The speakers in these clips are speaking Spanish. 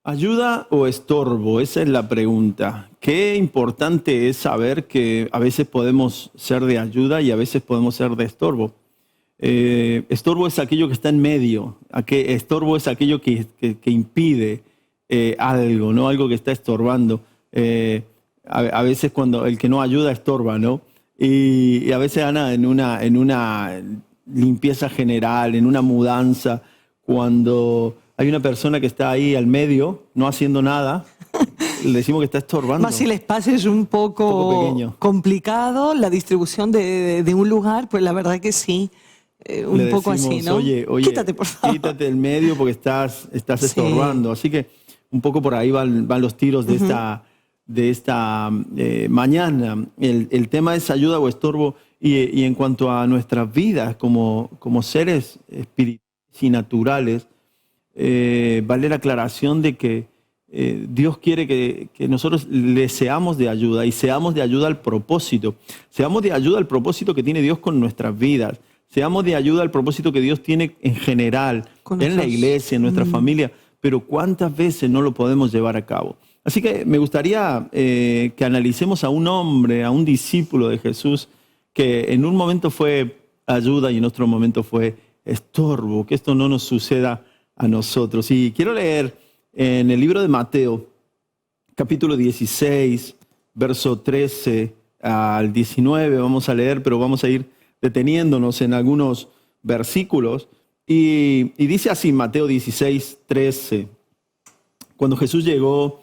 ¿Ayuda o estorbo? Esa es la pregunta. Qué importante es saber que a veces podemos ser de ayuda y a veces podemos ser de estorbo. Estorbo es aquello que está en medio. Estorbo es aquello que impide algo, ¿no? Algo que está estorbando. A veces cuando el que no ayuda estorba, ¿no? Y a veces, Ana, en una limpieza general, en una mudanza, cuando hay una persona que está ahí al medio, no haciendo nada, le decimos que está estorbando. Más si el espacio es un poco pequeño. complicado, la distribución de un lugar, pues la verdad que sí, un Le poco decimos, así, ¿no? Oye, Quítate, por favor. quítate del medio porque estás estorbando. Así que un poco por ahí van los tiros de esta mañana. El tema es ayuda o estorbo y en cuanto a nuestras vidas como seres espirituales y naturales, vale la aclaración de que Dios quiere que nosotros le seamos de ayuda y seamos de ayuda al propósito. Seamos de ayuda al propósito que tiene Dios con nuestras vidas. Seamos de ayuda al propósito que Dios tiene en general, en la iglesia, en nuestra familia. Pero ¿cuántas veces no lo podemos llevar a cabo? Así que me gustaría que analicemos a un hombre, a un discípulo de Jesús, que en un momento fue ayuda y en otro momento fue estorbo. Que esto no nos suceda a nosotros. Y quiero leer en el libro de Mateo, capítulo 16, verso 13 al 19. Vamos a leer, pero vamos a ir deteniéndonos en algunos versículos. Y dice así, Mateo 16, 13. Cuando Jesús llegó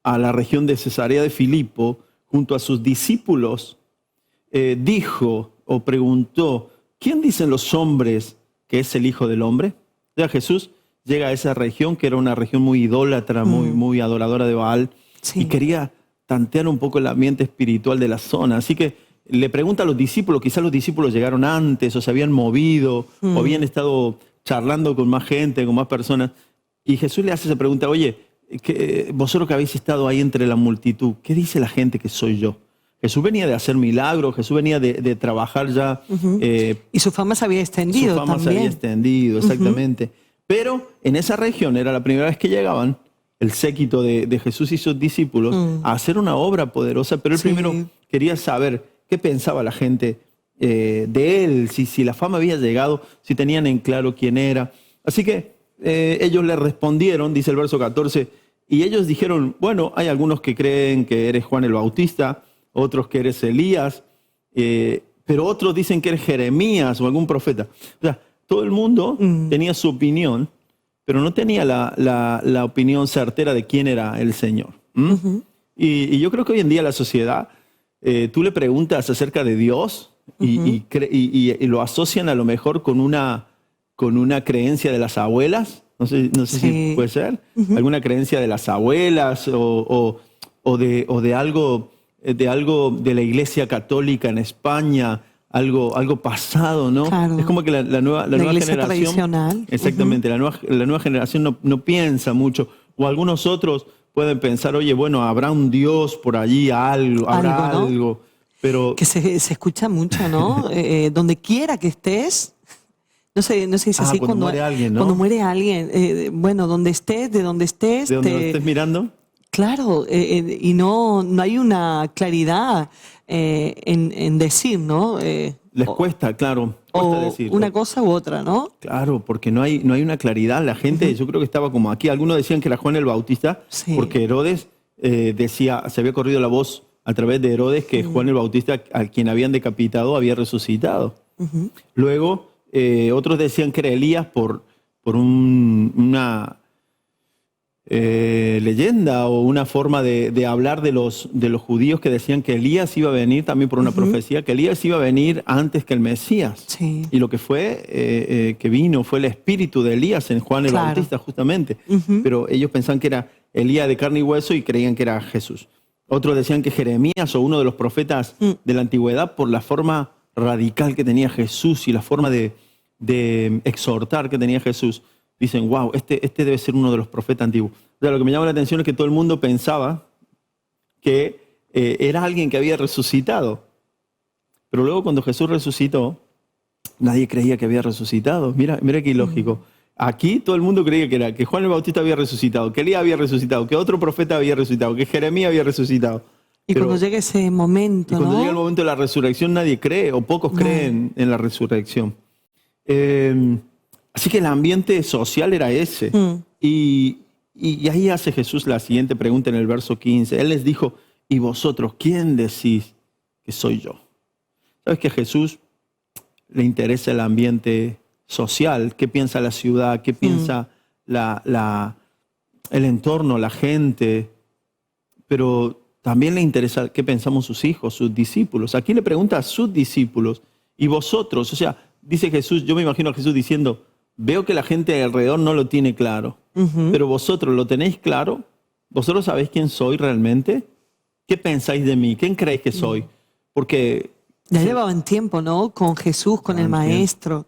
a la región de Cesarea de Filipo, junto a sus discípulos, dijo o preguntó, ¿quién dicen los hombres que es el Hijo del Hombre? O sea, Jesús llega a esa región, que era una región muy idólatra, muy adoradora de Baal, y quería tantear un poco el ambiente espiritual de la zona. Así que le pregunta a los discípulos, quizás los discípulos llegaron antes, o se habían movido, o habían estado charlando con más gente, con más personas. Y Jesús le hace esa pregunta, oye, vosotros que habéis estado ahí entre la multitud, ¿qué dice la gente que soy yo? Jesús venía de hacer milagros, Jesús venía de trabajar ya. Y su fama se había extendido también. Su fama se había extendido, exactamente. Pero en esa región era la primera vez que llegaban el séquito de Jesús y sus discípulos a hacer una obra poderosa, pero él primero quería saber qué pensaba la gente de él, si la fama había llegado, si tenían en claro quién era. Así que ellos le respondieron, dice el verso 14, y ellos dijeron, bueno, hay algunos que creen que eres Juan el Bautista, otros que eres Elías, pero otros dicen que eres Jeremías o algún profeta. O sea, todo el mundo tenía su opinión, pero no tenía la opinión certera de quién era el Señor. Y yo creo que hoy en día la sociedad, tú le preguntas acerca de Dios y lo asocian a lo mejor con una creencia de las abuelas. No sé si puede ser. Alguna creencia de las abuelas o de algo de la Iglesia Católica en España, algo pasado, ¿no? Claro. Es como que la nueva iglesia generación tradicional. Exactamente, la nueva generación no piensa mucho, o algunos otros pueden pensar, oye, bueno, habrá un Dios por allí, habrá ¿no? algo, pero que se escucha mucho, ¿no? Donde quiera que estés, no sé si es así cuando muere alguien, ¿no? Cuando muere alguien, bueno, donde estés, de donde estés, de donde lo estés mirando. Claro, y no hay una claridad en decir, ¿no? Les cuesta, claro, cuesta decir. Una cosa u otra, ¿no? Claro, porque no hay una claridad. La gente, yo creo que estaba como aquí. Algunos decían que era Juan el Bautista, porque Herodes decía, se había corrido la voz a través de Herodes que Juan el Bautista, al quien habían decapitado, había resucitado. Luego, otros decían que era Elías por una leyenda o una forma de hablar de los judíos que decían que Elías iba a venir también por una profecía, que Elías iba a venir antes que el Mesías. Y lo que fue, que vino, fue el espíritu de Elías en Juan el Bautista, justamente. Pero ellos pensaban que era Elías de carne y hueso y creían que era Jesús. Otros decían que Jeremías o uno de los profetas de la antigüedad, por la forma radical que tenía Jesús y la forma de exhortar que tenía Jesús, dicen, wow, este debe ser uno de los profetas antiguos. O sea, lo que me llama la atención es que todo el mundo pensaba que era alguien que había resucitado. Pero luego cuando Jesús resucitó, nadie creía que había resucitado. Mira qué ilógico. Aquí todo el mundo creía que Juan el Bautista había resucitado, que Elías había resucitado, que otro profeta había resucitado, que Jeremías había resucitado. Y Pero cuando llega ese momento, cuando ¿no? llega el momento de la resurrección, nadie cree, o pocos creen en la resurrección. Así que el ambiente social era ese. Y ahí hace Jesús la siguiente pregunta en el verso 15. Él les dijo, ¿y vosotros quién decís que soy yo? ¿Sabes que a Jesús le interesa el ambiente social? ¿Qué piensa la ciudad? ¿Qué piensa el entorno, la gente? Pero también le interesa qué pensamos sus hijos, sus discípulos. Aquí le pregunta a sus discípulos, ¿y vosotros? O sea, dice Jesús, yo me imagino a Jesús diciendo, veo que la gente alrededor no lo tiene claro, pero vosotros lo tenéis claro, vosotros sabéis quién soy realmente, ¿qué pensáis de mí? ¿Quién creéis que soy? Porque ya llevaban tiempo, ¿no? Con Jesús, con el maestro,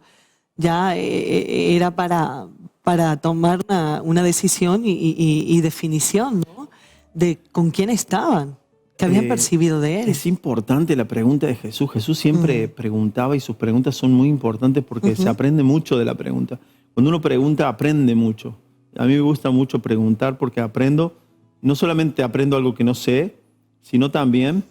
ya era para tomar una decisión y definición, ¿no? De con quién estaban, que habían percibido de él. Es importante la pregunta de Jesús. Jesús siempre preguntaba y sus preguntas son muy importantes porque se aprende mucho de la pregunta. Cuando uno pregunta, aprende mucho. A mí me gusta mucho preguntar porque no solamente aprendo algo que no sé, sino también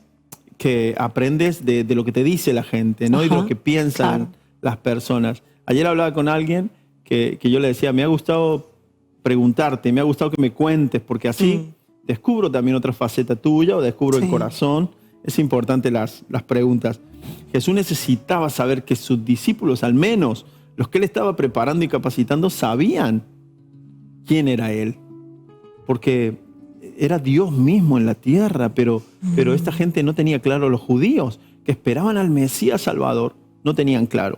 que aprendes de lo que te dice la gente, ¿no? Y de lo que piensan las personas. Ayer hablaba con alguien que yo le decía, me ha gustado preguntarte, me ha gustado que me cuentes, porque así descubro también otra faceta tuya o descubro el corazón. Es importante las preguntas. Jesús necesitaba saber que sus discípulos, al menos los que él estaba preparando y capacitando, sabían quién era él. Porque era Dios mismo en la tierra, pero esta gente no tenía claro. Los judíos que esperaban al Mesías Salvador no tenían claro.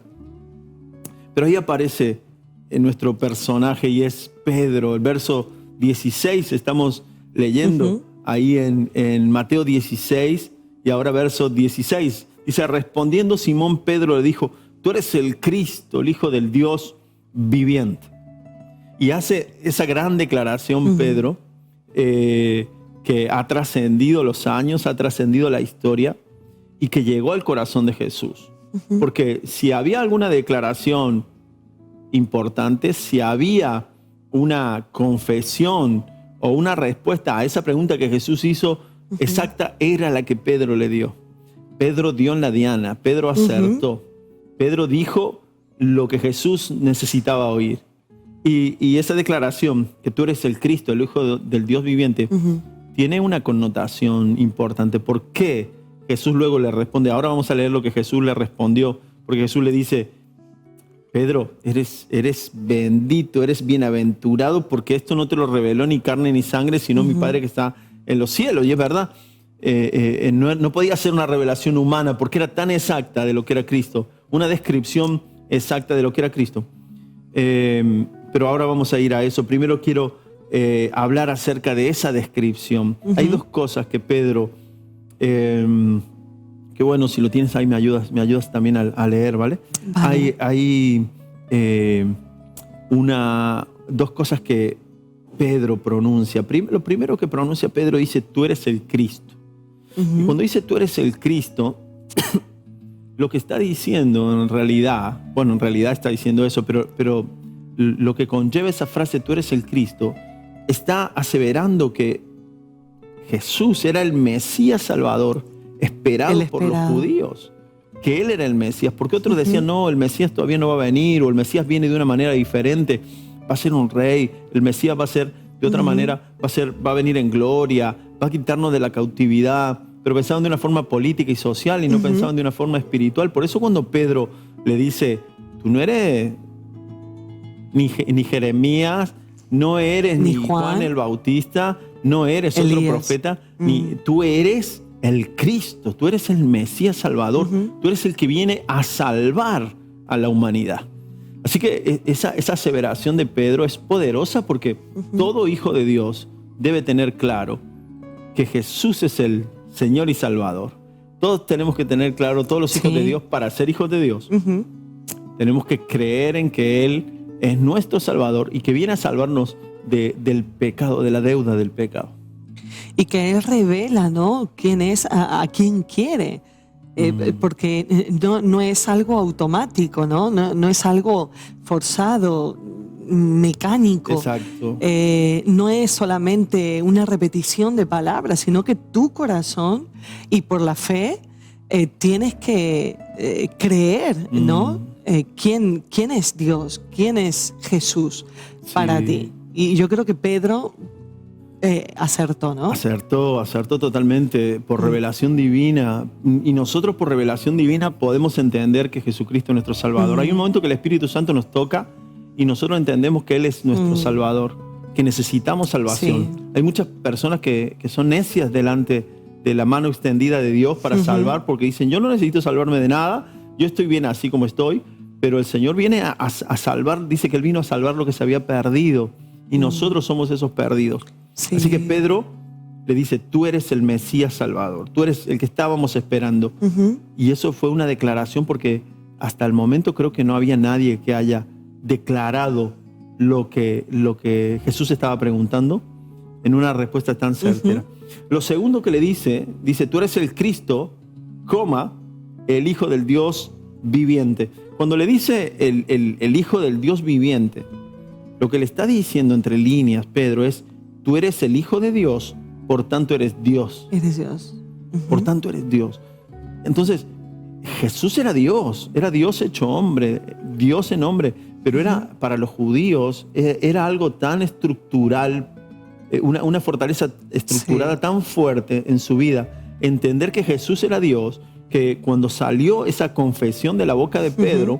Pero ahí aparece en nuestro personaje y es Pedro. El verso 16 estamos leyendo ahí en Mateo 16 y ahora verso 16. Dice, respondiendo Simón Pedro le dijo, tú eres el Cristo, el Hijo del Dios viviente. Y hace esa gran declaración Pedro, que ha trascendido los años, ha trascendido la historia y que llegó al corazón de Jesús. Porque si había alguna declaración importante, si había una confesión o una respuesta a esa pregunta que Jesús hizo, exacta era la que Pedro le dio. Pedro dio en la diana, Pedro acertó. Pedro dijo lo que Jesús necesitaba oír. Y esa declaración, que tú eres el Cristo, el Hijo del Dios viviente, tiene una connotación importante. ¿Por qué? Jesús luego le responde. Ahora vamos a leer lo que Jesús le respondió, porque Jesús le dice, Pedro, eres bendito, eres bienaventurado, porque esto no te lo reveló ni carne ni sangre, sino mi Padre que está en los cielos. Y es verdad, no podía ser una revelación humana, porque era tan exacta de lo que era Cristo, una descripción exacta de lo que era Cristo. Pero ahora vamos a ir a eso. Primero quiero hablar acerca de esa descripción. Hay dos cosas que Pedro, que bueno, si lo tienes ahí me ayudas también a leer, ¿vale? Hay dos cosas que Pedro pronuncia. Lo primero que pronuncia Pedro dice, tú eres el Cristo. Y cuando dice tú eres el Cristo, lo que está diciendo en realidad está diciendo eso, pero lo que conlleva esa frase, tú eres el Cristo, está aseverando que Jesús era el Mesías Salvador esperado por los judíos, que Él era el Mesías, porque otros decían, no, el Mesías todavía no va a venir, o el Mesías viene de una manera diferente, va a ser un rey, el Mesías va a ser de otra manera, va a venir en gloria, va a quitarnos de la cautividad, pero pensaban de una forma política y social y no pensaban de una forma espiritual. Por eso cuando Pedro le dice, tú no eres ni Jeremías, no eres ni Juan el Bautista, no eres otro profeta, ni tú eres el Cristo, tú eres el Mesías Salvador, tú eres el que viene a salvar a la humanidad. Así que esa aseveración de Pedro es poderosa porque todo hijo de Dios debe tener claro que Jesús es el Señor y Salvador. Todos tenemos que tener claro, todos los hijos de Dios, para ser hijos de Dios, tenemos que creer en que Él es nuestro Salvador y que viene a salvarnos del pecado, de la deuda del pecado. Y que Él revela, ¿no?, quién es a quien quiere. Porque no es algo automático, ¿no? No es algo forzado. mecánico. Exacto. No es solamente una repetición de palabras, sino que tu corazón y por la fe tienes que creer, ¿no? ¿Quién es Dios? ¿Quién es Jesús para ti? Y yo creo que Pedro acertó, ¿no? Acertó totalmente por revelación divina. Y nosotros por revelación divina podemos entender que Jesucristo es nuestro Salvador. Hay un momento que el Espíritu Santo nos toca y nosotros entendemos que Él es nuestro Salvador, que necesitamos salvación. Sí. Hay muchas personas que son necias delante de la mano extendida de Dios para salvar, porque dicen, yo no necesito salvarme de nada, yo estoy bien así como estoy, pero el Señor viene a salvar, dice que Él vino a salvar lo que se había perdido, y nosotros somos esos perdidos. Sí. Así que Pedro le dice, tú eres el Mesías Salvador, tú eres el que estábamos esperando. Y eso fue una declaración, porque hasta el momento creo que no había nadie que haya declarado lo que Jesús estaba preguntando en una respuesta tan certera. Lo segundo que le dice, tú eres el Cristo, el Hijo del Dios viviente. Cuando le dice el Hijo del Dios viviente, lo que le está diciendo entre líneas Pedro es, tú eres el Hijo de Dios, por tanto eres Dios. Eres Dios. Por tanto eres Dios. Entonces, Jesús era Dios hecho hombre, Dios en hombre, pero era para los judíos, era algo tan estructural, una fortaleza estructurada tan fuerte en su vida, entender que Jesús era Dios, que cuando salió esa confesión de la boca de Pedro,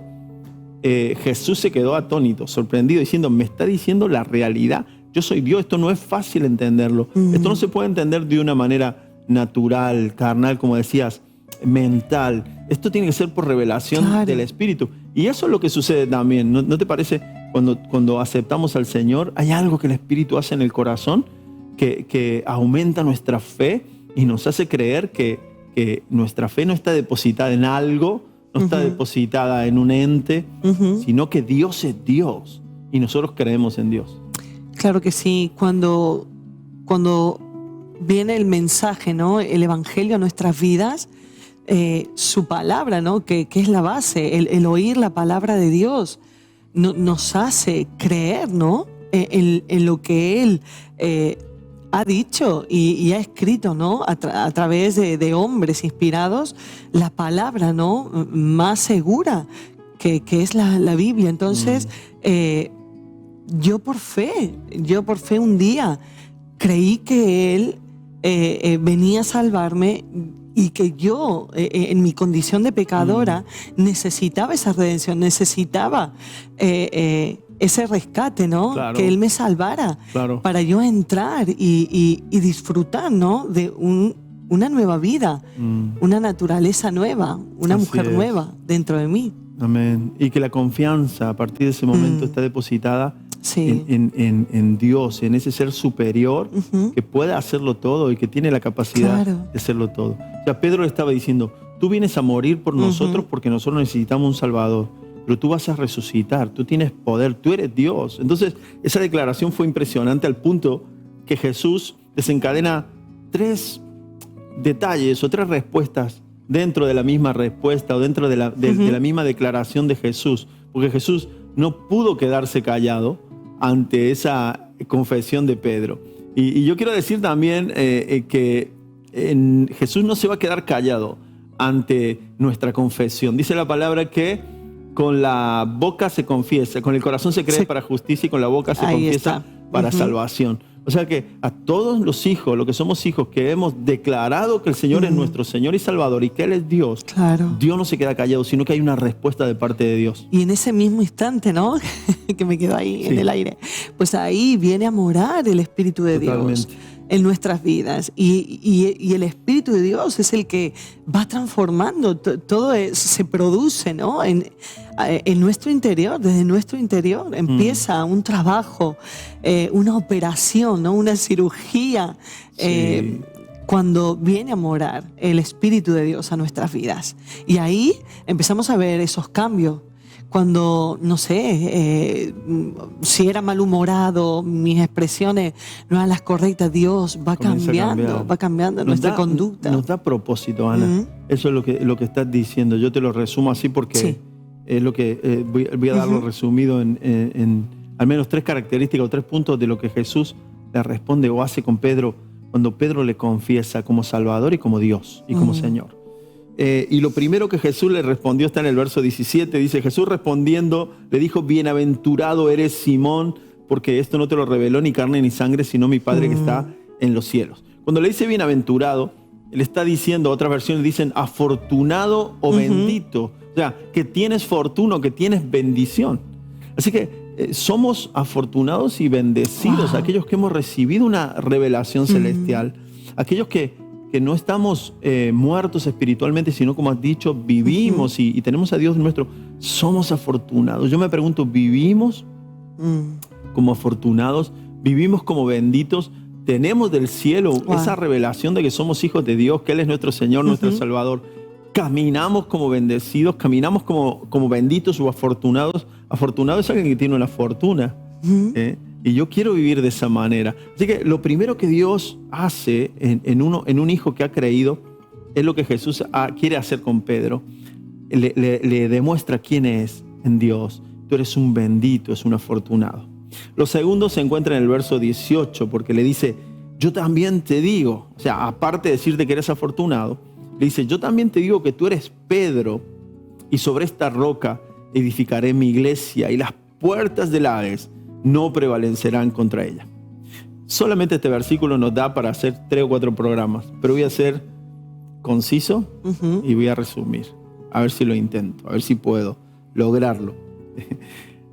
Jesús se quedó atónito, sorprendido, diciendo, me está diciendo la realidad, yo soy Dios, esto no es fácil entenderlo, esto no se puede entender de una manera natural, carnal, como decías, mental, esto tiene que ser por revelación del Espíritu. Y eso es lo que sucede también, ¿no te parece? Cuando aceptamos al Señor, hay algo que el Espíritu hace en el corazón que aumenta nuestra fe y nos hace creer que nuestra fe no está depositada en algo, no está depositada en un ente, sino que Dios es Dios y nosotros creemos en Dios. Claro que sí. Cuando viene el mensaje, ¿no? El Evangelio a nuestras vidas, su palabra, ¿no? Que es la base, el oír la palabra de Dios, nos hace creer, ¿no? En lo que Él ha dicho y ha escrito, ¿no? A través de hombres inspirados, la palabra, ¿no? Más segura que es la Biblia. Entonces, yo por fe un día creí que Él venía a salvarme y que yo, en mi condición de pecadora, necesitaba esa redención, necesitaba ese rescate, ¿no? Claro. Que Él me salvara, para yo entrar y disfrutar, ¿no? De una nueva vida, una naturaleza nueva, una Así mujer es. nueva dentro de mí. Amén. Y que la confianza a partir de ese momento está depositada Sí. en Dios, en ese ser superior que puede hacerlo todo y que tiene la capacidad de hacerlo todo. O sea, Pedro le estaba diciendo, tú vienes a morir por nosotros porque nosotros necesitamos un Salvador, pero tú vas a resucitar, tú tienes poder, tú eres Dios. Entonces, esa declaración fue impresionante al punto que Jesús desencadena 3 detalles o 3 respuestas dentro de la misma respuesta o dentro de la misma declaración de Jesús, porque Jesús no pudo quedarse callado ante esa confesión de Pedro. Y yo quiero decir también que Jesús no se va a quedar callado ante nuestra confesión. Dice la palabra que con la boca se confiesa, con el corazón se cree para justicia y con la boca se confiesa para salvación. O sea que a todos los hijos, los que somos hijos, que hemos declarado que el Señor es nuestro Señor y Salvador y que Él es Dios, Dios no se queda callado, sino que hay una respuesta de parte de Dios. Y en ese mismo instante, ¿no? Que me quedo ahí en el aire, pues ahí viene a morar el Espíritu de Dios en nuestras vidas. Y el Espíritu de Dios es el que va transformando, todo se produce, ¿no? En nuestro interior, desde nuestro interior empieza un trabajo, una operación, ¿no? Una cirugía, cuando viene a morar el Espíritu de Dios a nuestras vidas. Y ahí empezamos a ver esos cambios. Cuando, no sé, si era malhumorado, mis expresiones no eran las correctas, Dios va cambiando nuestra conducta. Nos da propósito, Ana. Eso es lo que estás diciendo. Yo te lo resumo así porque es lo que voy a darlo resumido en al menos 3 características o 3 puntos de lo que Jesús le responde o hace con Pedro cuando Pedro le confiesa como Salvador y como Dios y como Señor. Y lo primero que Jesús le respondió está en el verso 17. Dice, Jesús respondiendo le dijo, bienaventurado eres Simón, porque esto no te lo reveló ni carne ni sangre, sino mi Padre que está en los cielos. Cuando le dice bienaventurado, le está diciendo, otras versiones dicen afortunado o bendito. O sea, que tienes fortuna, que tienes bendición. Así que somos afortunados y bendecidos, aquellos que hemos recibido una revelación celestial, aquellos que no estamos muertos espiritualmente, sino como has dicho, vivimos y tenemos a Dios nuestro. Somos afortunados. Yo me pregunto, ¿vivimos como afortunados? ¿Vivimos como benditos? ¿Tenemos del cielo esa revelación de que somos hijos de Dios, que Él es nuestro Señor, nuestro Salvador? ¿Caminamos como bendecidos? ¿Caminamos como benditos o afortunados? Afortunado es alguien que tiene una fortuna. Y yo quiero vivir de esa manera. Así que lo primero que Dios hace en un hijo que ha creído es lo que Jesús quiere hacer con Pedro. Le demuestra quién es en Dios. Tú eres un bendito, es un afortunado. Lo segundo se encuentra en el verso 18, porque le dice, yo también te digo, o sea, aparte de decirte que eres afortunado, le dice, yo también te digo que tú eres Pedro, y sobre esta roca edificaré mi iglesia, y las puertas del Hades no prevalecerán contra ella. Solamente este versículo nos da para hacer 3 o 4 programas, pero voy a ser conciso y voy a resumir. A ver si lo intento, a ver si puedo lograrlo.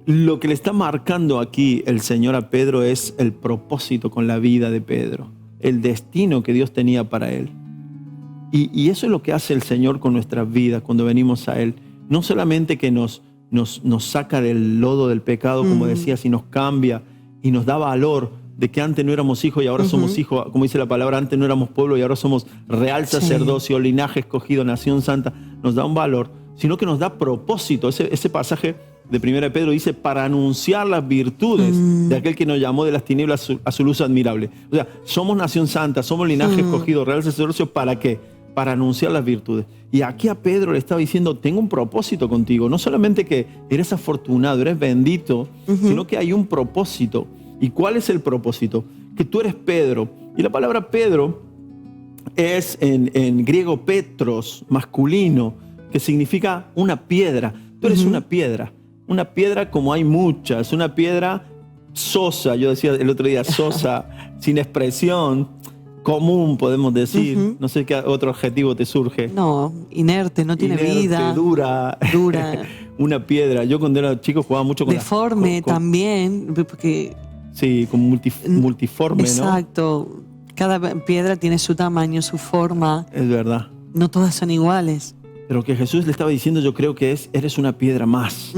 Lo que le está marcando aquí el Señor a Pedro es el propósito con la vida de Pedro, el destino que Dios tenía para él. Y eso es lo que hace el Señor con nuestras vidas cuando venimos a Él. No solamente que nos saca del lodo del pecado, como decía, y nos cambia y nos da valor de que antes no éramos hijos y ahora somos hijos, como dice la palabra, antes no éramos pueblo y ahora somos real sacerdocio, linaje escogido, nación santa. Nos da un valor, sino que nos da propósito. Ese pasaje de 1 Pedro dice, para anunciar las virtudes de aquel que nos llamó de las tinieblas a su luz admirable. O sea, somos nación santa, somos linaje escogido, real sacerdocio, ¿para qué? Para anunciar las virtudes. Y aquí a Pedro le estaba diciendo, tengo un propósito contigo. No solamente que eres afortunado, eres bendito, sino que hay un propósito. ¿Y cuál es el propósito? Que tú eres Pedro. Y la palabra Pedro es en griego Petros, masculino, que significa una piedra. Tú eres una piedra como hay muchas, una piedra sosa, yo decía el otro día, sosa, sin expresión, común, podemos decir. No sé qué otro adjetivo te surge. No, inerte, no tiene vida. Dura. Una piedra. Yo cuando era chico jugaba mucho con deforme también, porque... Sí, como multiforme, ¿no? Exacto. Cada piedra tiene su tamaño, su forma. Es verdad. No todas son iguales. Pero que Jesús le estaba diciendo, yo creo que eres una piedra más.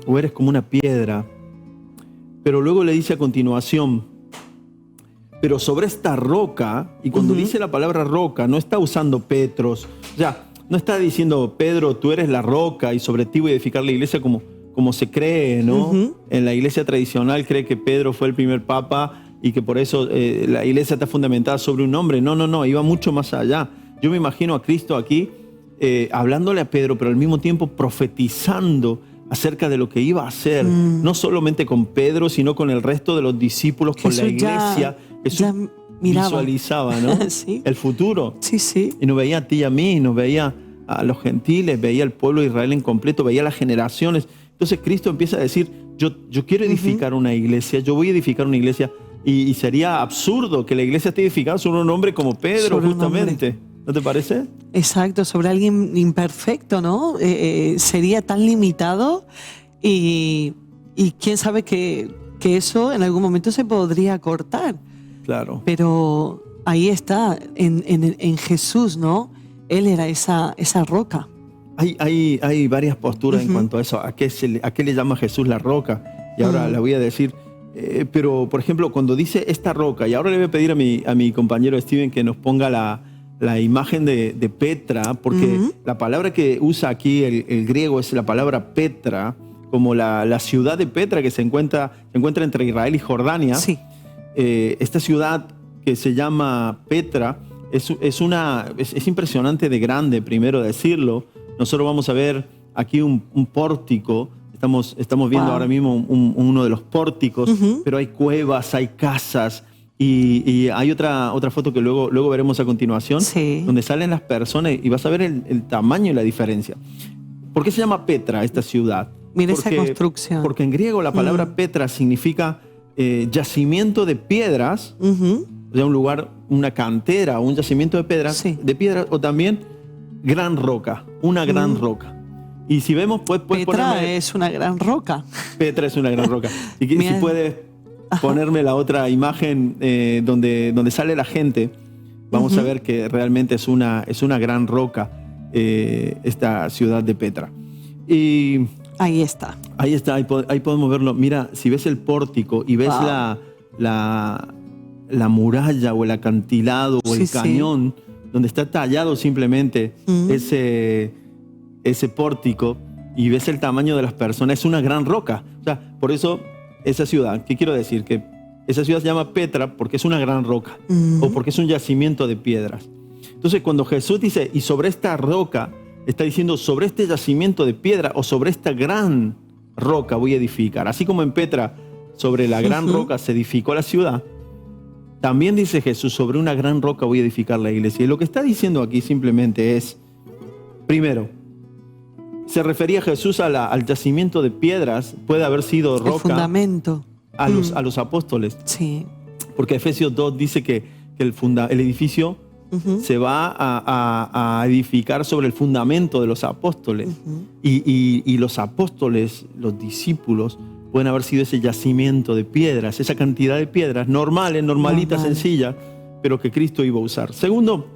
O eres como una piedra. Pero luego le dice a continuación, pero sobre esta roca, y cuando dice la palabra roca, no está usando Petros. O sea, no está diciendo, Pedro, tú eres la roca y sobre ti voy a edificar la iglesia como se cree, ¿no? En la iglesia tradicional cree que Pedro fue el primer papa y que por eso la iglesia está fundamentada sobre un hombre. No, iba mucho más allá. Yo me imagino a Cristo aquí hablándole a Pedro, pero al mismo tiempo profetizando acerca de lo que iba a hacer, no solamente con Pedro, sino con el resto de los discípulos, con la iglesia. Jesús ya visualizaba, ¿no? ¿Sí? El futuro. Sí. Y nos veía a ti y a mí, nos veía a los gentiles, veía al pueblo de Israel en completo, veía las generaciones. Entonces Cristo empieza a decir, yo quiero edificar una iglesia, yo voy a edificar una iglesia, y sería absurdo que la iglesia esté edificada sobre un hombre como Pedro, justamente. ¿No te parece? Exacto, sobre alguien imperfecto, ¿no? Sería tan limitado y quién sabe que eso en algún momento se podría cortar. Claro. Pero ahí está, en Jesús, ¿no? Él era esa roca. Hay varias posturas en cuanto a eso. ¿A qué le llama Jesús la roca? Y ahora la voy a decir. Pero, por ejemplo, cuando dice esta roca, y ahora le voy a pedir a mi compañero Steven que nos ponga la imagen de Petra, porque la palabra que usa aquí el griego es la palabra Petra, como la ciudad de Petra que se encuentra entre Israel y Jordania. Sí. Esta ciudad que se llama Petra es impresionante de grande, primero decirlo. Nosotros vamos a ver aquí un pórtico. Estamos viendo ahora mismo uno de los pórticos, pero hay cuevas, hay casas. Y hay otra foto que luego veremos a continuación, donde salen las personas y vas a ver el tamaño y la diferencia. ¿Por qué se llama Petra esta ciudad? Mira esa construcción. Porque en griego la palabra Petra significa yacimiento de piedras, o sea, un lugar, una cantera, un yacimiento de piedras, o también gran roca, una gran roca. Y si vemos, puedes Petra es una gran roca. Petra es una gran roca. Si puedes ponerme la otra imagen donde sale la gente, vamos a ver que realmente es una gran roca esta ciudad de Petra. Y ahí está. Ahí podemos verlo. Mira, si ves el pórtico y ves la muralla o el acantilado o el cañón, donde está tallado simplemente ese pórtico, y ves el tamaño de las personas, es una gran roca. O sea, por eso esa ciudad, ¿qué quiero decir? Que esa ciudad se llama Petra porque es una gran roca, o porque es un yacimiento de piedras. Entonces, cuando Jesús dice, y sobre esta roca, está diciendo, sobre este yacimiento de piedra o sobre esta gran roca voy a edificar. Así como en Petra, sobre la gran roca se edificó la ciudad, también dice Jesús, sobre una gran roca voy a edificar la iglesia. Y lo que está diciendo aquí simplemente es, primero, se refería Jesús al yacimiento de piedras, puede haber sido roca. El fundamento. A los apóstoles. Sí. Porque Efesios 2 dice que el edificio se va a edificar sobre el fundamento de los apóstoles. Y los apóstoles, los discípulos, pueden haber sido ese yacimiento de piedras, esa cantidad de piedras normalitas, sencillas, pero que Cristo iba a usar. Segundo,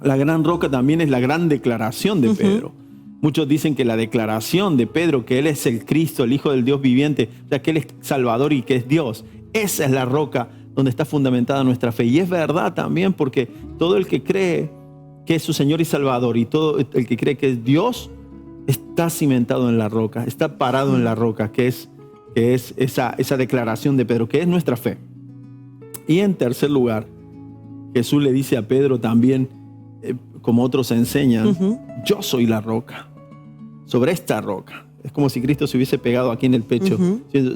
la gran roca también es la gran declaración de Pedro. Muchos dicen que la declaración de Pedro, que Él es el Cristo, el Hijo del Dios viviente, o sea, que Él es Salvador y que es Dios, esa es la roca donde está fundamentada nuestra fe. Y es verdad también, porque todo el que cree que es su Señor y Salvador y todo el que cree que es Dios, está cimentado en la roca, está parado en la roca, que es esa declaración de Pedro, que es nuestra fe. Y en tercer lugar, Jesús le dice a Pedro también, como otros enseñan, yo soy la roca, sobre esta roca. Es como si Cristo se hubiese pegado aquí en el pecho.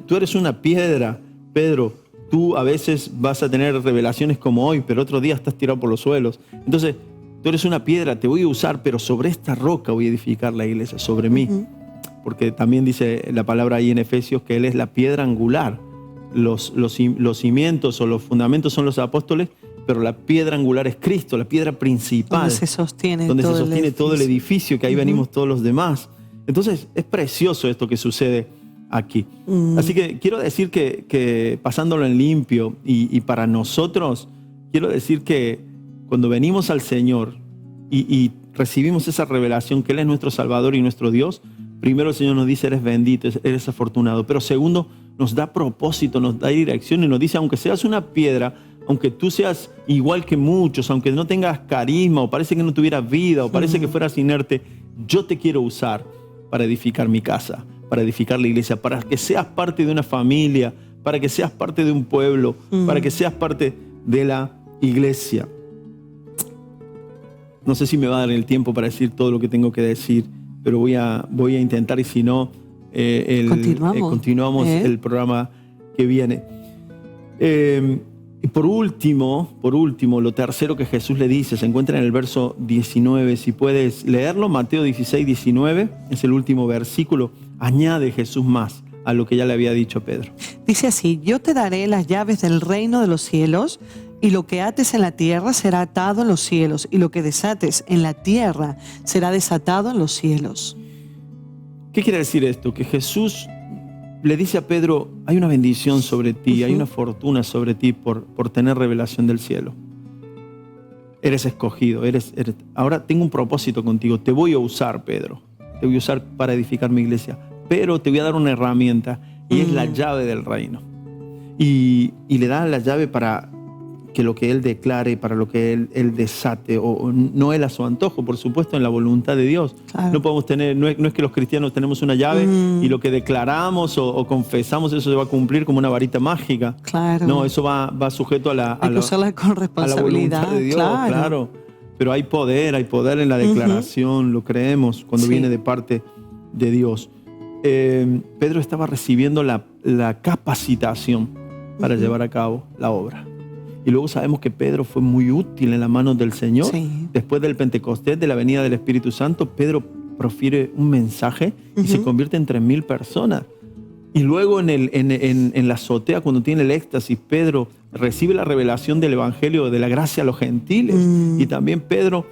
Tú eres una piedra, Pedro. Tú a veces vas a tener revelaciones como hoy, pero otro día estás tirado por los suelos. Entonces, tú eres una piedra, te voy a usar, pero sobre esta roca voy a edificar la iglesia, sobre mí. Porque también dice la palabra ahí en Efesios que Él es la piedra angular. Los cimientos o los fundamentos son los apóstoles, pero la piedra angular es Cristo, la piedra principal. Donde se sostiene todo el edificio, que ahí venimos todos los demás. Entonces, es precioso esto que sucede aquí. Así que quiero decir que pasándolo en limpio y para nosotros, quiero decir que cuando venimos al Señor y recibimos esa revelación que Él es nuestro Salvador y nuestro Dios, primero el Señor nos dice, eres bendito, eres afortunado. Pero segundo, nos da propósito, nos da dirección y nos dice, aunque seas una piedra, aunque tú seas igual que muchos, aunque no tengas carisma o parece que no tuvieras vida o parece que fueras inerte, yo te quiero usar para edificar mi casa, para edificar la iglesia, para que seas parte de una familia, para que seas parte de un pueblo, para que seas parte de la iglesia. No sé si me va a dar el tiempo para decir todo lo que tengo que decir, pero voy a intentar, y si no, continuamos el programa que viene. Y por último, lo tercero que Jesús le dice, se encuentra en el verso 19, si puedes leerlo, Mateo 16, 19, es el último versículo. Añade Jesús más a lo que ya le había dicho a Pedro. Dice así, yo te daré las llaves del reino de los cielos, y lo que ates en la tierra será atado en los cielos, y lo que desates en la tierra será desatado en los cielos. ¿Qué quiere decir esto? Que Jesús le dice a Pedro, hay una bendición sobre ti, hay una fortuna sobre ti por tener revelación del cielo. Eres escogido, ahora tengo un propósito contigo, te voy a usar, Pedro, te voy a usar para edificar mi iglesia, pero te voy a dar una herramienta y es la llave del reino. Y le da la llave para que lo que Él declare, para lo que Él desate, o no Él a su antojo, por supuesto, en la voluntad de Dios. Claro. No podemos tener, no es que los cristianos tenemos una llave y lo que declaramos o confesamos, eso se va a cumplir como una varita mágica. Claro. No, eso va sujeto a la con responsabilidad, voluntad de Dios, claro. Pero hay poder en la declaración, lo creemos cuando viene de parte de Dios. Pedro estaba recibiendo la capacitación para llevar a cabo la obra. Y luego sabemos que Pedro fue muy útil en las manos del Señor. Sí. Después del Pentecostés, de la venida del Espíritu Santo, Pedro profiere un mensaje y se convierte en 3.000 personas. Y luego en la azotea, cuando tiene el éxtasis, Pedro recibe la revelación del Evangelio de la gracia a los gentiles. Y también Pedro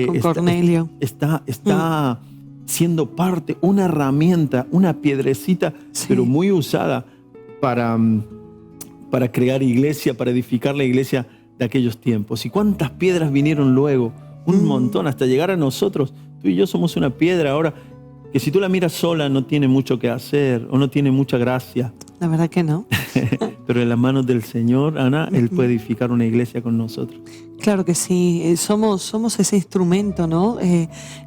Con Cornelio. está siendo parte, una herramienta, una piedrecita, Sí. pero muy usada para crear iglesia, para edificar la iglesia de aquellos tiempos. ¿Y cuántas piedras vinieron luego? Un montón, hasta llegar a nosotros. Tú y yo somos una piedra ahora que si tú la miras sola no tiene mucho que hacer o no tiene mucha gracia. La verdad que no. Pero en las manos del Señor, Ana, Él puede edificar una iglesia con nosotros. Claro que sí, somos ese instrumento, ¿no?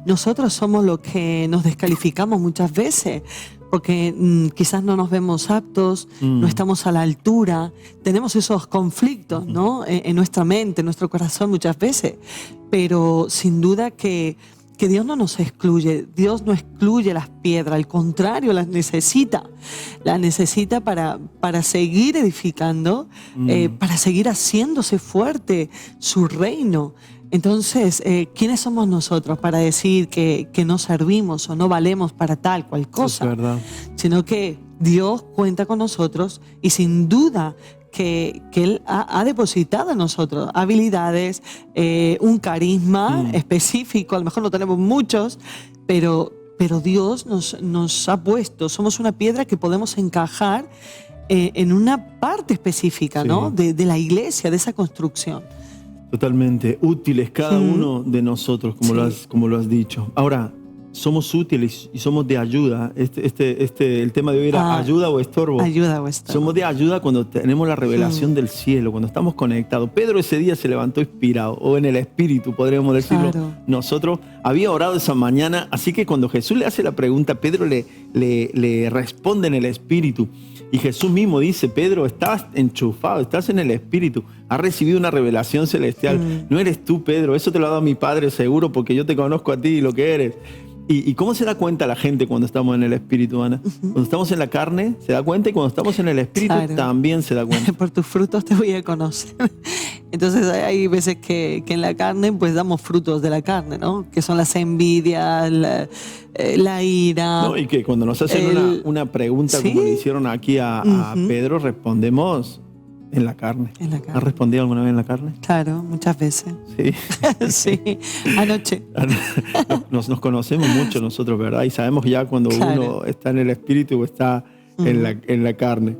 Nosotros somos los que nos descalificamos muchas veces, porque quizás no nos vemos aptos, no estamos a la altura, tenemos esos conflictos, ¿no? En nuestra mente, en nuestro corazón muchas veces, pero sin duda que Dios no nos excluye, Dios no excluye las piedras, al contrario, las necesita para seguir edificando, para seguir haciéndose fuerte su reino. Entonces, ¿quiénes somos nosotros para decir que no servimos o no valemos para tal cual cosa? Es verdad. Sino que Dios cuenta con nosotros y sin duda que Él ha depositado en nosotros habilidades, un carisma específico, a lo mejor no tenemos muchos, pero Dios nos ha puesto, somos una piedra que podemos encajar en una parte específica, Sí. ¿no? de la iglesia, de esa construcción. Totalmente útiles cada uno de nosotros, como lo has dicho. Ahora, somos útiles y somos de ayuda. El tema de hoy era ayuda o estorbo. Ayuda o estorbo. Somos de ayuda cuando tenemos la revelación del cielo, cuando estamos conectados. Pedro ese día se levantó inspirado, o en el espíritu, podríamos decirlo. Claro. Nosotros había orado esa mañana, así que cuando Jesús le hace la pregunta, Pedro le responde en el espíritu. Y Jesús mismo dice: Pedro, estás enchufado, estás en el espíritu, has recibido una revelación celestial. No eres tú, Pedro, eso te lo ha dado mi Padre seguro, porque yo te conozco a ti y lo que eres. ¿Y cómo se da cuenta la gente cuando estamos en el espíritu, Ana? Cuando estamos en la carne, se da cuenta, y cuando estamos en el espíritu, Claro. también se da cuenta. Por tus frutos te voy a conocer. Entonces hay veces que en la carne pues damos frutos de la carne, ¿no? Que son las envidias, la ira. ¿No? Y que cuando nos hacen una pregunta, ¿Sí? como le hicieron aquí a Pedro, respondemos en la carne. En la carne. ¿Has respondido alguna vez en la carne? Claro, muchas veces. Sí. Sí, anoche. Nos conocemos mucho nosotros, ¿verdad? Y sabemos ya cuando Claro. uno está en el espíritu o está en la carne.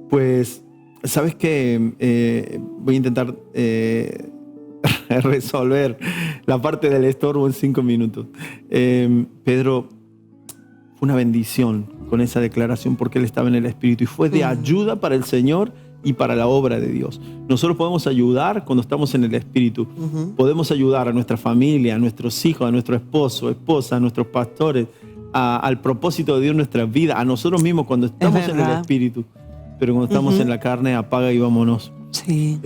Pues, ¿sabes qué? Voy a intentar resolver la parte del estorbo en 5 minutos. Pedro, fue una bendición con esa declaración porque él estaba en el espíritu y fue de ayuda para el Señor y para la obra de Dios. Nosotros podemos ayudar cuando estamos en el espíritu. Podemos ayudar a nuestra familia, a nuestros hijos, a nuestro esposo, esposa, a nuestros pastores, al propósito de Dios en nuestra vida, a nosotros mismos cuando estamos en el espíritu. Pero cuando estamos en la carne, apaga y vámonos. Sí.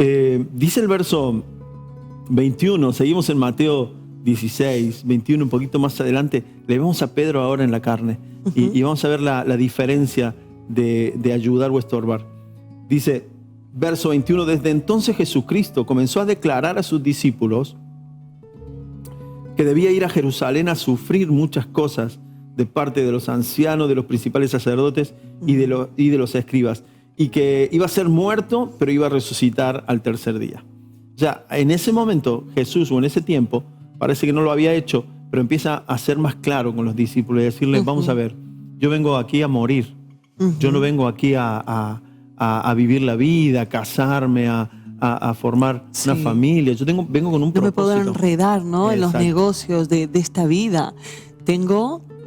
Dice el verso 21, seguimos en Mateo 16, 21, un poquito más adelante, le vemos a Pedro ahora en la carne y vamos a ver la diferencia de ayudar o estorbar. Dice, verso 21, desde entonces Jesucristo comenzó a declarar a sus discípulos que debía ir a Jerusalén a sufrir muchas cosas de parte de los ancianos, de los principales sacerdotes y de los escribas, y que iba a ser muerto, pero iba a resucitar al tercer día. Ya en ese momento Jesús, o en ese tiempo, parece que no lo había hecho, pero empieza a ser más claro con los discípulos y decirles, vamos a ver, yo vengo aquí a morir, yo no vengo aquí a vivir la vida, a casarme, a formar una familia. Yo vengo con un propósito. No me puedo enredar, ¿no? En los Exacto. negocios de esta vida.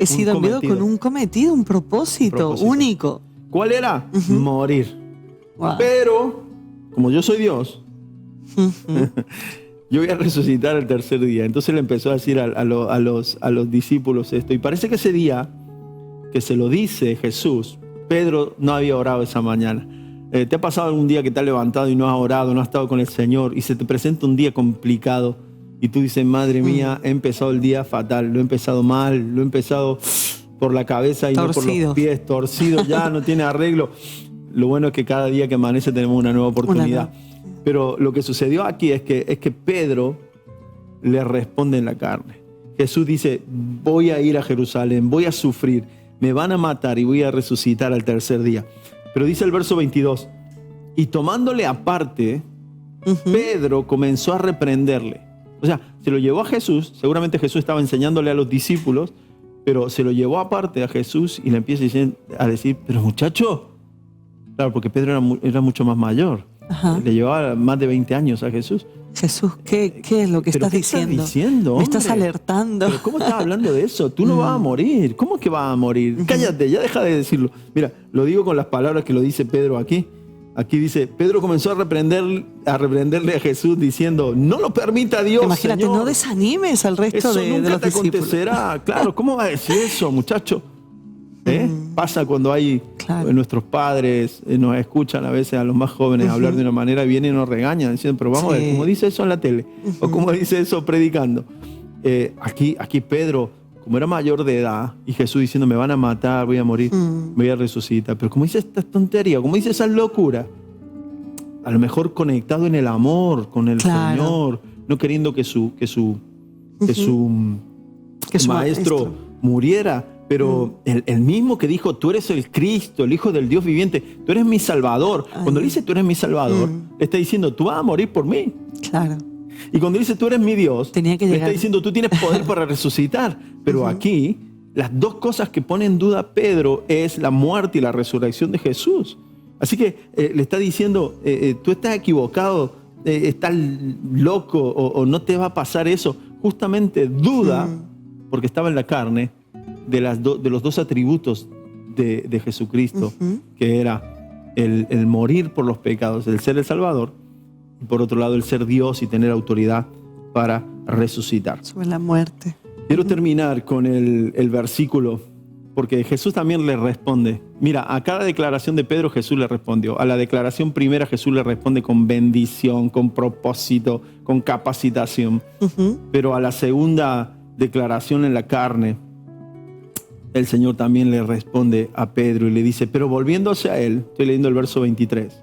He sido enviado con un cometido, un propósito único. ¿Cuál era? Morir. Wow. Pero, como yo soy Dios, yo voy a resucitar el tercer día. Entonces le empezó a decir a los discípulos esto. Y parece que ese día que se lo dice Jesús, Pedro no había orado esa mañana. ¿Te ha pasado algún día que te has levantado y no has orado, no has estado con el Señor y se te presenta un día complicado y tú dices, madre mía, he empezado el día fatal, lo he empezado mal, lo he empezado por la cabeza y no por los pies, torcidos, ya no tiene arreglo. Lo bueno es que cada día que amanece tenemos una nueva oportunidad. Pero lo que sucedió aquí es que Pedro le responde en la carne. Jesús dice, voy a ir a Jerusalén, voy a sufrir, me van a matar y voy a resucitar al tercer día. Pero dice el verso 22, y tomándole aparte, Pedro comenzó a reprenderle. O sea, se lo llevó a Jesús, seguramente Jesús estaba enseñándole a los discípulos, pero se lo llevó aparte a Jesús y le empieza a decir, pero muchacho, claro, porque Pedro era mucho más mayor. Le llevaba más de 20 años a Jesús. Jesús, ¿qué es lo que estás diciendo? ¿Qué estás diciendo, me estás alertando. ¿Pero cómo estás hablando de eso? Tú no vas a morir. ¿Cómo que vas a morir? Cállate, ya deja de decirlo. Mira, lo digo con las palabras que lo dice Pedro aquí. Aquí dice, Pedro comenzó a reprenderle a Jesús diciendo, no lo permita Dios, imagínate, Señor. No desanimes al resto de los discípulos. Eso nunca te acontecerá. Claro, ¿cómo va a decir eso, muchacho? Pasa cuando hay nuestros padres nos escuchan a veces a los más jóvenes hablar de una manera y vienen y nos regañan diciendo, pero vamos a ver, ¿cómo dice eso en la tele? O ¿cómo dice eso predicando? Aquí Pedro, como era mayor de edad, y Jesús diciendo, me van a matar, voy a morir, voy a resucitar. Pero como dice esta tontería, como dice esa locura, a lo mejor conectado en el amor con el Señor, no queriendo que su maestro muriera. Pero el mismo que dijo, tú eres el Cristo, el Hijo del Dios viviente, tú eres mi Salvador. Cuando le dice, tú eres mi Salvador, le está diciendo, tú vas a morir por mí. Claro. Y cuando dice, tú eres mi Dios, le está diciendo, tú tienes poder para resucitar. Pero aquí, las dos cosas que pone en duda Pedro es la muerte y la resurrección de Jesús. Así que le está diciendo, tú estás equivocado, estás loco o no te va a pasar eso. Justamente duda, porque estaba en la carne, de los dos atributos de Jesucristo, que era el morir por los pecados, el ser el Salvador, y por otro lado el ser Dios y tener autoridad para resucitar. Sobre la muerte. Quiero terminar con el versículo, porque Jesús también le responde. Mira, a cada declaración de Pedro Jesús le respondió. A la declaración primera Jesús le responde con bendición, con propósito, con capacitación. Pero a la segunda declaración en la carne, el Señor también le responde a Pedro y le dice, pero volviéndose a él, estoy leyendo el verso 23,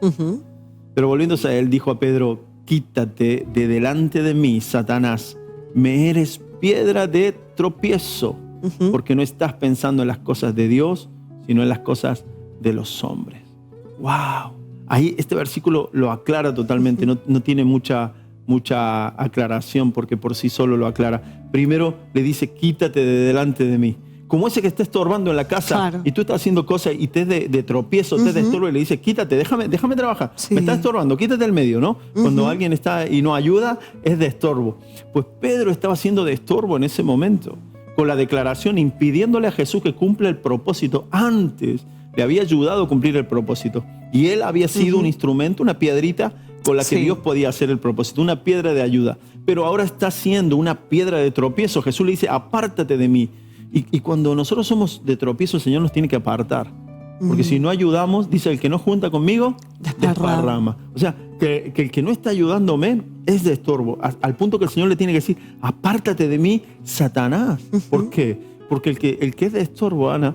pero volviéndose a él dijo a Pedro, quítate de delante de mí, Satanás, me eres piedra de tropiezo, porque no estás pensando en las cosas de Dios, sino en las cosas de los hombres. ¡Wow! Ahí este versículo lo aclara totalmente, no tiene mucha aclaración porque por sí solo lo aclara. Primero le dice, quítate de delante de mí. Como ese que está estorbando en la casa y tú estás haciendo cosas y te es de tropiezo, te es de estorbo y le dice, quítate, déjame trabajar, me estás estorbando, quítate del medio, ¿no? Cuando alguien está y no ayuda, es de estorbo. Pues Pedro estaba siendo de estorbo en ese momento, con la declaración impidiéndole a Jesús que cumpla el propósito. Antes le había ayudado a cumplir el propósito y él había sido un instrumento, una piedrita con la que Dios podía hacer el propósito, una piedra de ayuda. Pero ahora está siendo una piedra de tropiezo. Jesús le dice, apártate de mí. Y cuando nosotros somos de tropiezo, el Señor nos tiene que apartar. Porque si no ayudamos, dice, el que no junta conmigo, desparrama. O sea, que el que no está ayudándome es de estorbo. Al punto que el Señor le tiene que decir, apártate de mí, Satanás. ¿Por qué? Porque el que es de estorbo, Ana,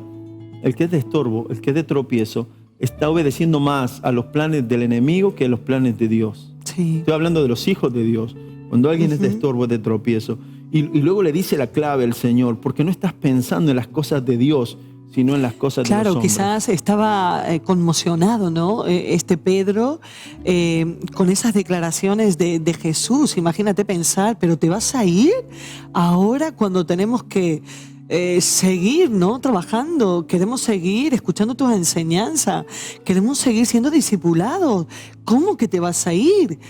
el que es de estorbo, el que es de tropiezo, está obedeciendo más a los planes del enemigo que a los planes de Dios. Estoy hablando de los hijos de Dios. Cuando alguien es de estorbo, es de tropiezo. Y luego le dice la clave al Señor, porque no estás pensando en las cosas de Dios, sino en las cosas de los hombres. Claro, quizás estaba conmocionado, ¿no? Este Pedro, con esas declaraciones de Jesús. Imagínate pensar, pero ¿te vas a ir ahora cuando tenemos que seguir, ¿no? Trabajando, queremos seguir escuchando tus enseñanzas, queremos seguir siendo discipulados? ¿Cómo que te vas a ir?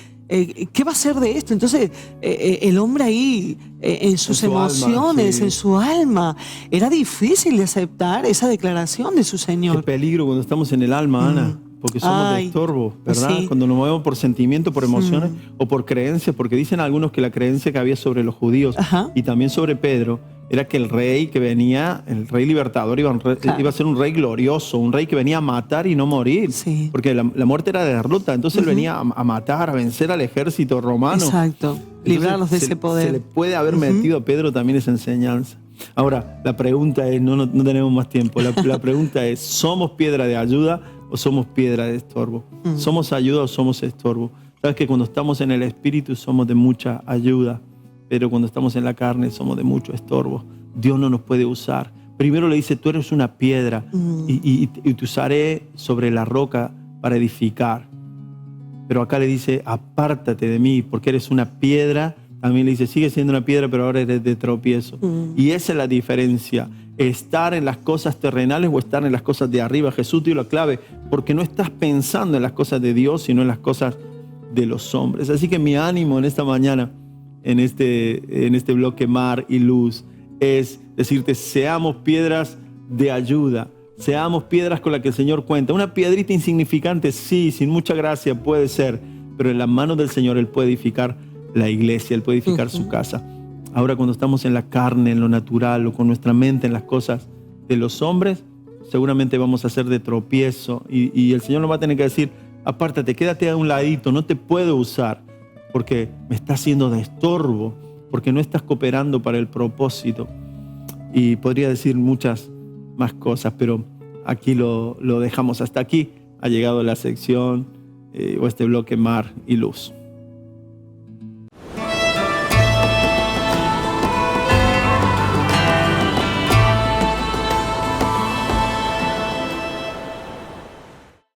¿Qué va a ser de esto? Entonces, el hombre ahí, en sus emociones, alma, en su alma, era difícil de aceptar esa declaración de su Señor. Qué peligro cuando estamos en el alma, Ana, porque somos de estorbo, ¿verdad? Cuando nos movemos por sentimiento, por emociones o por creencias, porque dicen algunos que la creencia que había sobre los judíos y también sobre Pedro era que el rey que venía, el rey libertador, iba a ser un rey glorioso, un rey que venía a matar y no morir, porque la muerte era de derrota. Entonces él venía a matar, a vencer al ejército romano. Exacto, librarlos de ese poder. Se le puede haber metido a Pedro también esa enseñanza. Ahora, la pregunta es, no tenemos más tiempo, la pregunta es, ¿somos piedra de ayuda o somos piedra de estorbo? ¿Somos ayuda o somos estorbo? Sabes que cuando estamos en el Espíritu somos de mucha ayuda, pero cuando estamos en la carne somos de mucho estorbo. Dios no nos puede usar. Primero le dice, tú eres una piedra y te usaré sobre la roca para edificar. Pero acá le dice, apártate de mí porque eres una piedra. También le dice, sigue siendo una piedra, pero ahora eres de tropiezo. Y esa es la diferencia. Estar en las cosas terrenales o estar en las cosas de arriba. Jesús dio la clave, porque no estás pensando en las cosas de Dios, sino en las cosas de los hombres. Así que mi ánimo en esta mañana, en este bloque Mar y Luz, es decirte, seamos piedras de ayuda. Seamos piedras con las que el Señor cuenta. Una piedrita insignificante, sí, sin mucha gracia puede ser, pero en las manos del Señor Él puede edificar la iglesia, Él puede edificar su casa. Ahora, cuando estamos en la carne, en lo natural, o con nuestra mente en las cosas de los hombres, seguramente vamos a ser de tropiezo y el Señor nos va a tener que decir, apártate, quédate a un ladito, no te puedo usar porque me estás haciendo de estorbo, porque no estás cooperando para el propósito. Y podría decir muchas más cosas, pero aquí lo dejamos. Hasta aquí ha llegado la sección o este bloque Mar y Luz.